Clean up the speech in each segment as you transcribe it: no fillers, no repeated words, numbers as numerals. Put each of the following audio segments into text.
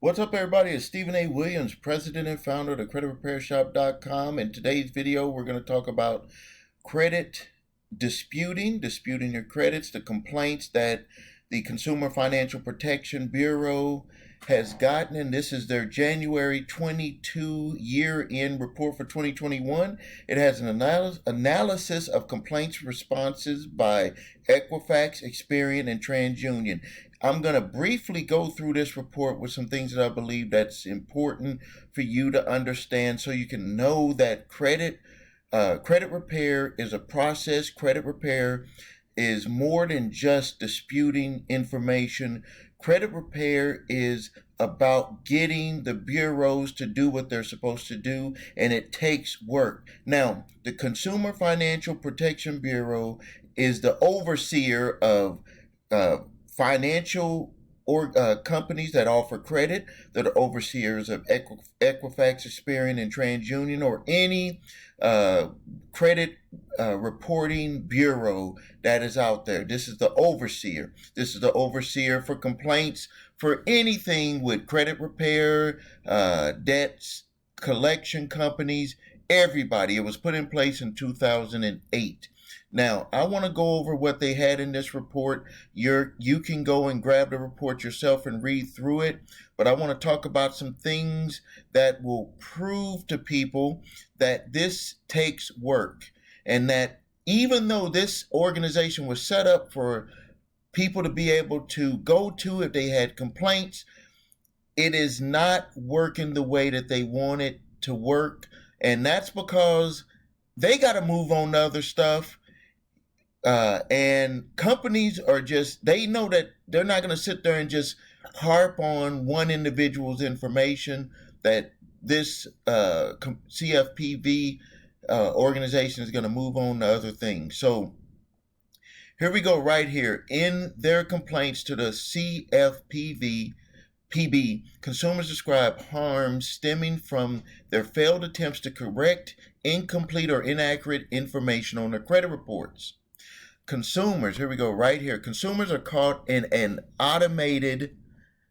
What's up, everybody? It's Stephen A. Williams, president and founder of the creditrepairshop.com. In today's video, we're going to talk about credit disputing your credits, the complaints that the Consumer Financial Protection Bureau has gotten. And this is their January 22 year-end report for 2021. It has an analysis of complaints responses by Equifax, Experian, and Transunion. I'm going to briefly go through this report with some things that I believe that's important for you to understand so you can know that credit repair is a process. Credit repair is more than just disputing information. Credit repair is about getting the bureaus to do what they're supposed to do, and it takes work. Now, the Consumer Financial Protection Bureau is the overseer of financial companies that offer credit. That are overseers of Equifax, Experian, and Transunion, or any credit reporting bureau that is out there. This is the overseer. This is the overseer for complaints for anything with credit repair, debts, collection companies, everybody. It was put in place in 2008. Now, I want to go over what they had in this report. You can go and grab the report yourself and read through it, but I want to talk about some things that will prove to people that this takes work, and that even though this organization was set up for people to be able to go to if they had complaints, it is not working the way that they want it to work, and that's because they got to move on to other stuff. And companies are they know that they're not going to sit there and just harp on one individual's information, that this Cfpb organization is going to move on to other things. So here we go right here. In their complaints to the Cfpb, consumers describe harms stemming from their failed attempts to correct incomplete or inaccurate information on their credit reports. Consumers, here we go right here. Consumers are caught in an automated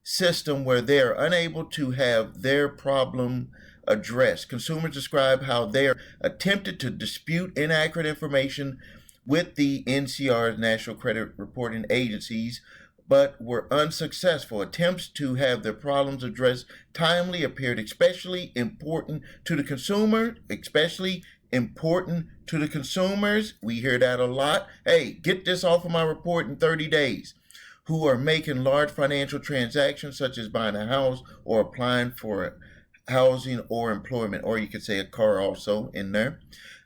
system where they are unable to have their problem addressed. Consumers describe how they are attempted to dispute inaccurate information with the NCR's National Credit Reporting Agencies, but were unsuccessful. Attempts to have their problems addressed timely appeared especially important to the consumer, We hear that a lot. Hey, get this off of my report in 30 days. Who are making large financial transactions such as buying a house or applying for housing or employment, or you could say a car also in there.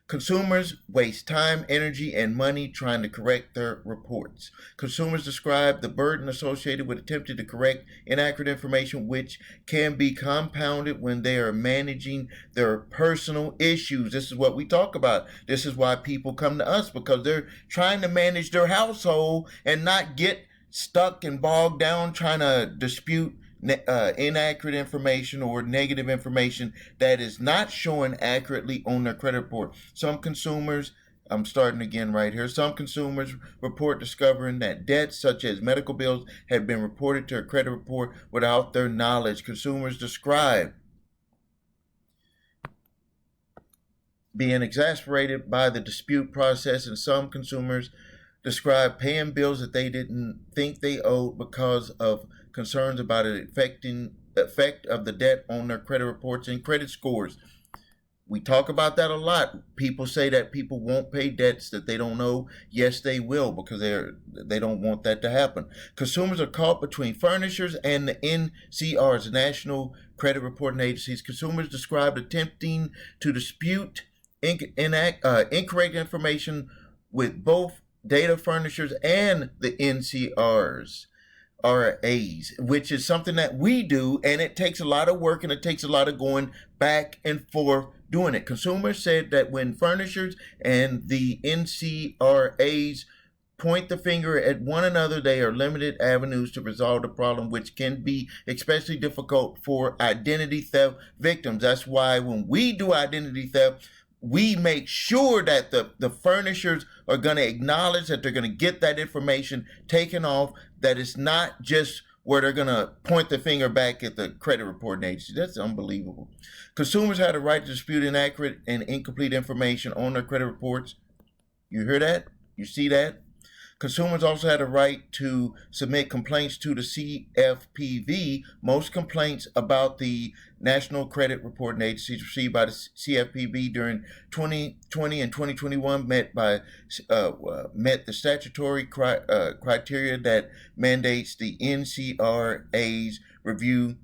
Consumers waste time, energy, and money trying to correct their reports. Consumers describe the burden associated with attempting to correct inaccurate information, which can be compounded when they are managing their personal issues. This is what we talk about. This is why people come to us, because they're trying to manage their household and not get stuck and bogged down trying to dispute inaccurate information or negative information that is not showing accurately on their credit report. Some consumers, I'm starting again right here. Some consumers report discovering that debts such as medical bills had been reported to a credit report without their knowledge. Consumers describe being exasperated by the dispute process, and some consumers describe paying bills that they didn't think they owed because of concerns about the effect of the debt on their credit reports and credit scores. We talk about that a lot. People say that people won't pay debts that they don't owe. Yes, they will, because they don't want that to happen. Consumers are caught between furnishers and the NCR's National Credit Reporting Agencies. Consumers described attempting to dispute incorrect information with both data furnishers and the NCR's RAs, which is something that we do, and it takes a lot of work and it takes a lot of going back and forth doing it. Consumers said that when furnishers and the NCRAs point the finger at one another, they are limited avenues to resolve the problem, which can be especially difficult for identity theft victims. That's why when we do identity theft, we make sure that the furnishers are going to acknowledge that they're going to get that information taken off, that it's not just where they're going to point the finger back at the credit reporting agency. That's unbelievable. Consumers had a right to dispute inaccurate and incomplete information on their credit reports. You hear that? You see that? Consumers also had a right to submit complaints to the Cfpb. Most complaints about the National Credit Reporting Agencies received by the Cfpb during 2020 and 2021 met the statutory criteria that mandates the NCRA's review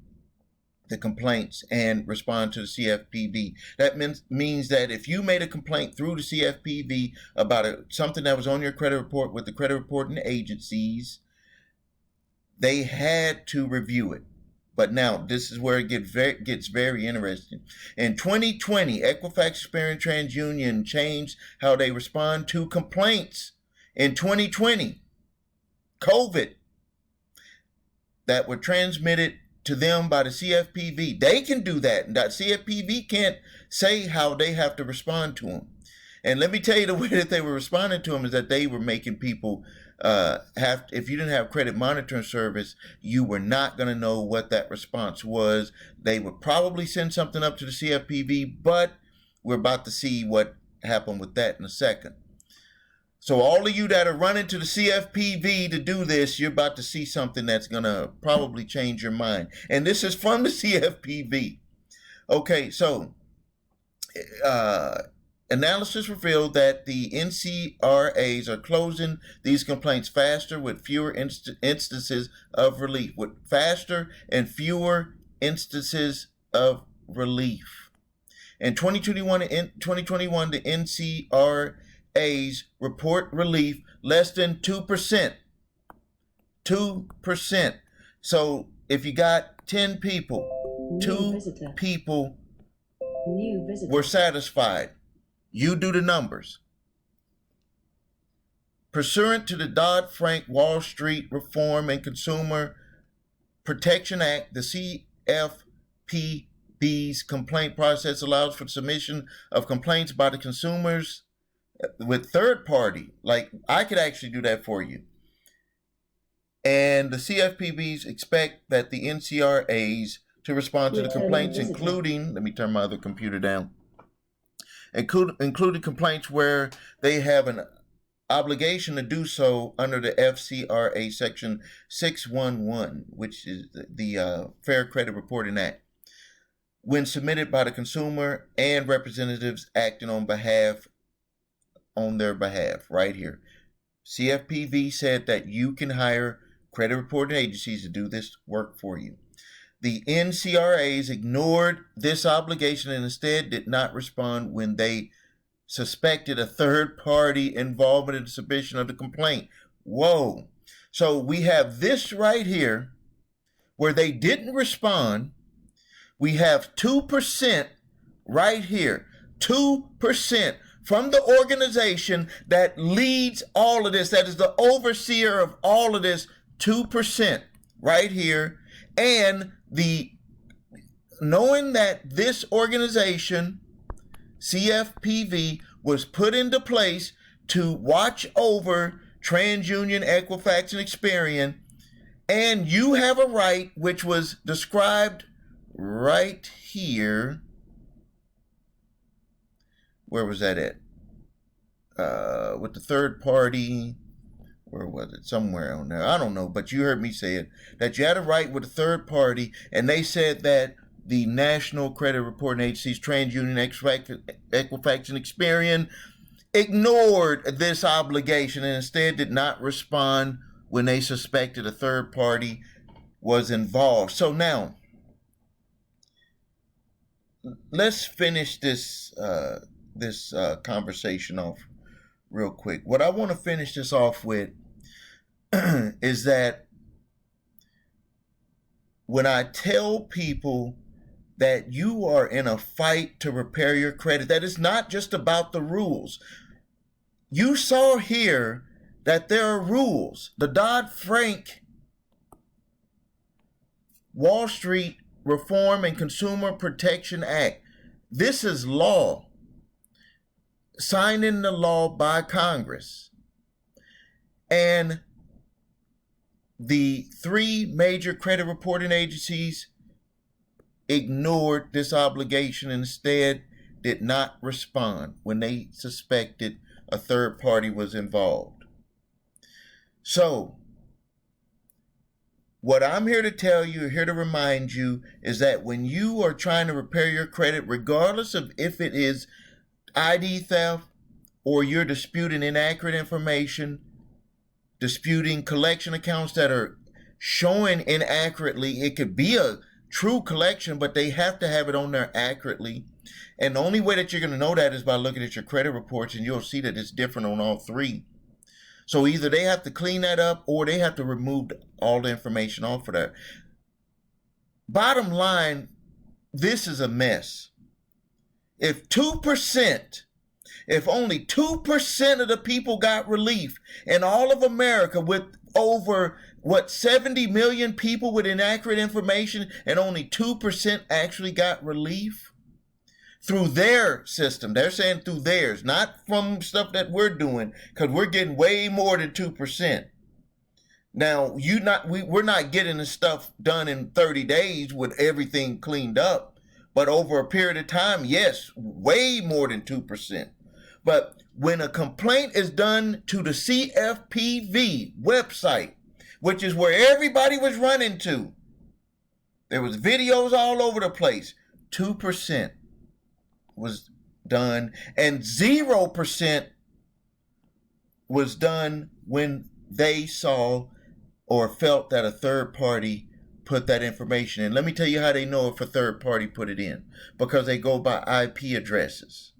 the complaints and respond to the Cfpb. That means that if you made a complaint through the Cfpb about something that was on your credit report with the credit reporting agencies, they had to review it. But now, this is where it gets very interesting. In 2020, Equifax, Experian, Transunion changed how they respond to complaints. In 2020, COVID, that were transmitted to them by the Cfpb. They can do that. That Cfpb can't say how they have to respond to them. And let me tell you, the way that they were responding to them is that they were making people if you didn't have credit monitoring service, you were not going to know what that response was. They would probably send something up to the Cfpb, but we're about to see what happened with that in a second. So all of you that are running to the Cfpb to do this, you're about to see something that's going to probably change your mind. And this is from the Cfpb. Okay, so analysis revealed that the NCRAs are closing these complaints faster with fewer instances of relief. With faster and fewer instances of relief. In 2021 and 2021, the NCRAs report relief less than 2%. 2%. So if you got 10 people, two people were satisfied. You do the numbers. Pursuant to the Dodd-Frank Wall Street Reform and Consumer Protection Act, the CFPB's complaint process allows for submission of complaints by the consumers with third party. Like, I could actually do that for you. And the CFPBs expect that the NCRAs to respond to the complaints, including, let me turn my other computer down, including complaints where they have an obligation to do so under the FCRA Section 611, which is the Fair Credit Reporting Act, when submitted by the consumer and representatives acting on their behalf, right here. CFPB said that you can hire credit reporting agencies to do this work for you. The NCRAs ignored this obligation and instead did not respond when they suspected a third-party involvement in the submission of the complaint. Whoa. So we have this right here where they didn't respond. We have 2% right here. 2% from the organization that leads all of this, that is the overseer of all of this, 2% right here. And knowing that this organization, CFPB, was put into place to watch over Transunion, Equifax, and Experian, and you have a right, which was described right here. Where was that at? With the third party. Where was it? Somewhere on there. I don't know, but you heard me say it. That you had a right with a third party, and they said that the National Credit Reporting Agencies, TransUnion, Equifax, and Experian ignored this obligation and instead did not respond when they suspected a third party was involved. So now, let's finish this conversation off real quick. What I want to finish this off with is that when I tell people that you are in a fight to repair your credit, that is not just about the rules. You saw here that there are rules. The Dodd-Frank Wall Street Reform and Consumer Protection Act. This is law. Signed into law by Congress. And the three major credit reporting agencies ignored this obligation and instead did not respond when they suspected a third party was involved. So, what I'm here to tell you, here to remind you, is that when you are trying to repair your credit, regardless of if it is ID theft or you're disputing inaccurate information, disputing collection accounts that are showing inaccurately, it could be a true collection, but they have to have it on there accurately. And the only way that you're going to know that is by looking at your credit reports, and you'll see that it's different on all three. So either they have to clean that up or they have to remove all the information off of that. Bottom line, this is a mess. If only 2% of the people got relief in all of America, with over 70 million people with inaccurate information, and only 2% actually got relief through their system. They're saying through theirs, not from stuff that we're doing, because we're getting way more than 2%. Now, we're not getting the stuff done in 30 days with everything cleaned up, but over a period of time, yes, way more than 2%. But when a complaint is done to the Cfpb website, which is where everybody was running to, there was videos all over the place, 2% was done, and 0% was done when they saw or felt that a third party put that information in. Let me tell you how they know if a third party put it in, because they go by IP addresses.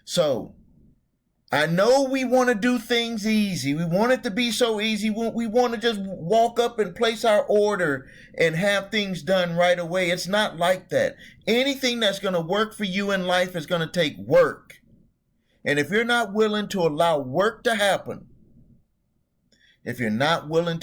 So I know we want to do things easy. We want it to be so easy. We want to just walk up and place our order and have things done right away. It's not like that. Anything that's going to work for you in life is going to take work. And if you're not willing to allow work to happen, you're not going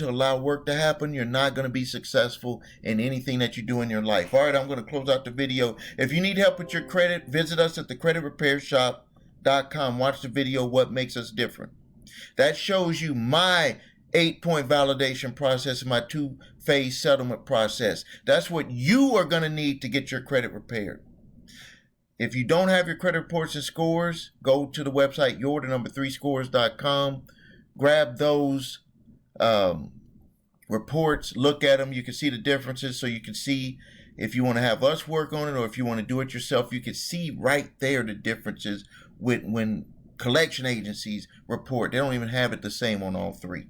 to be successful in anything that you do in your life. All right, I'm going to close out the video. If you need help with your credit, visit us at thecreditrepairshop.com. Watch the video, What Makes Us Different. That shows you my 8-point validation process and my 2-phase settlement process. That's what you are going to need to get your credit repaired. If you don't have your credit reports and scores, go to the website yourthe3scores.com. Grab those reports, look at them. You can see the differences, so you can see if you want to have us work on it or if you want to do it yourself. You can see right there the differences when collection agencies report. They don't even have it the same on all three.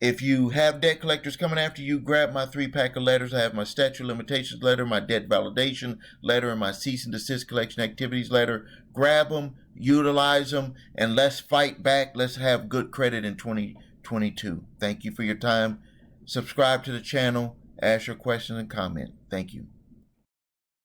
If you have debt collectors coming after you, grab my 3-pack of letters. I have my statute of limitations letter, my debt validation letter, and my cease and desist collection activities letter. Grab them, utilize them, and let's fight back. Let's have good credit in 2022. Thank you for your time. Subscribe to the channel. Ask your questions and comment. Thank you.